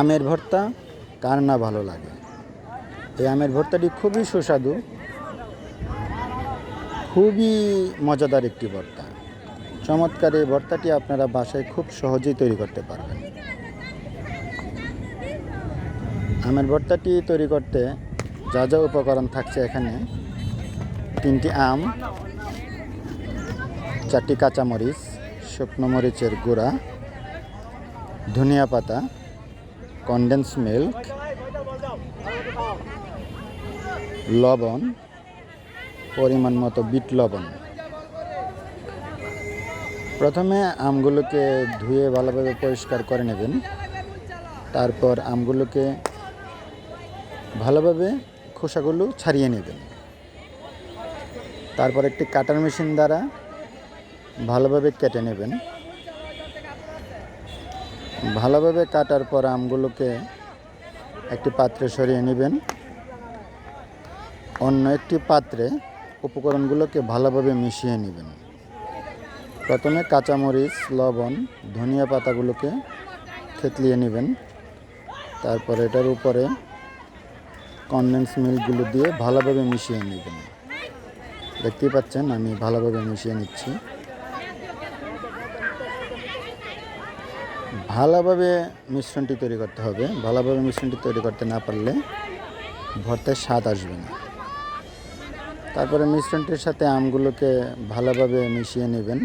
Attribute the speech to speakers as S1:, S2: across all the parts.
S1: আমের ভর্তা কার না ভালো লাগে। এই আমের ভর্তাটি খুবই সুস্বাদু, খুবই মজাদার একটি ভর্তা। চমৎকার এই ভর্তাটি আপনারা বাসায় খুব সহজেই তৈরি করতে পারবেন। আমের ভর্তাটি তৈরি করতে যা যা উপকরণ থাকছে এখানে: 3টি আম, 4টি কাঁচামরিচ, শুকনো মরিচের গুঁড়া, ধনিয়া পাতা, কনডেন্স মিল্ক, লবণ, পরিমাণ মতো বিট লবণ। প্রথমে আমগুলোকে ধুয়ে ভালোভাবে পরিষ্কার করে নেবেন। তারপর আমগুলোকে ভালোভাবে খোসাগুলো ছাড়িয়ে নেবেন। তারপর একটি কাটার মেশিন দ্বারা ভালোভাবে কেটে নেবেন। ভালোভাবে কাটার পর আমগুলোকে একটি পাত্রে সরিয়ে নেবেন। অন্য একটি পাত্রে উপকরণগুলোকে ভালোভাবে মিশিয়ে নেবেন। প্রথমে কাঁচামরিচ, লবণ, ধনিয়া পাতাগুলোকে থেতলিয়ে নেবেন। তারপর এটার উপরে কনডেন্স মিল্কগুলো দিয়ে ভালোভাবে মিশিয়ে নেবেন। দেখতেই পাচ্ছেন আমি ভালোভাবে মিশিয়ে নিচ্ছি। ভালোভাবে মিশ্রণটি তৈরি করতে হবে। ভালোভাবে মিশ্রণটি তৈরি করতে না পারলে ভর্তায় স্বাদ আসবে না। তারপরে মিশ্রণটির সাথে আমগুলোকে ভালোভাবে মিশিয়ে নেবেন।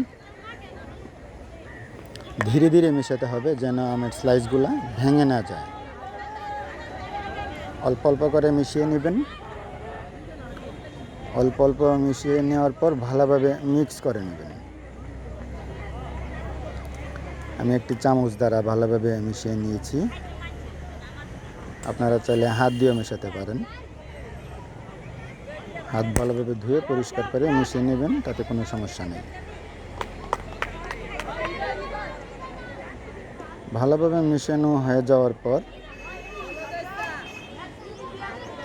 S1: ধীরে ধীরে মেশাতে হবে যেন আমের স্লাইসগুলো ভেঙে না যায়। অল্প অল্প করে মিশিয়ে নেবেন। অল্প অল্প মিশিয়ে নেওয়ার পর ভালোভাবে মিক্স করে নেবেন। আমি একটি চামচ দ্বারা ভালোভাবে মিশিয়ে নিয়েছি। আপনারা চাইলে হাত দিয়েও মেশাতে পারেন। হাত ভালোভাবে ধুয়ে পরিষ্কার করে মিশিয়ে নেবেন, তাতে কোনো সমস্যা নেই। ভালোভাবে মিশানো হয়ে যাওয়ার পর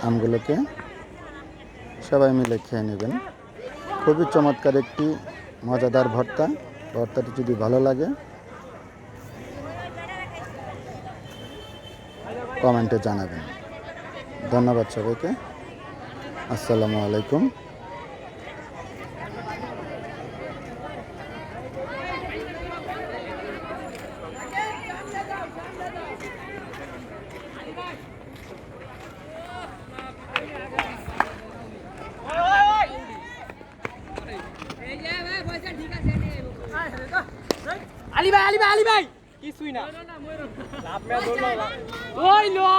S1: আমগুলোকে সবাই মিলে খেয়ে নেবেন। খুবই চমৎকার একটি মজাদার ভর্তা। ভর্তাটি যদি ভালো লাগে কমেন্টে জানাবেন। ধন্যবাদ সবাইকে। আসসালামু আলাইকুম।
S2: আলী ভাই কিছুই না। ওই লো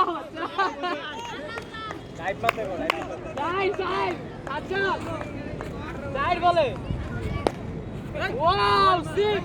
S2: আচ্ছা বলে ওয়াও 6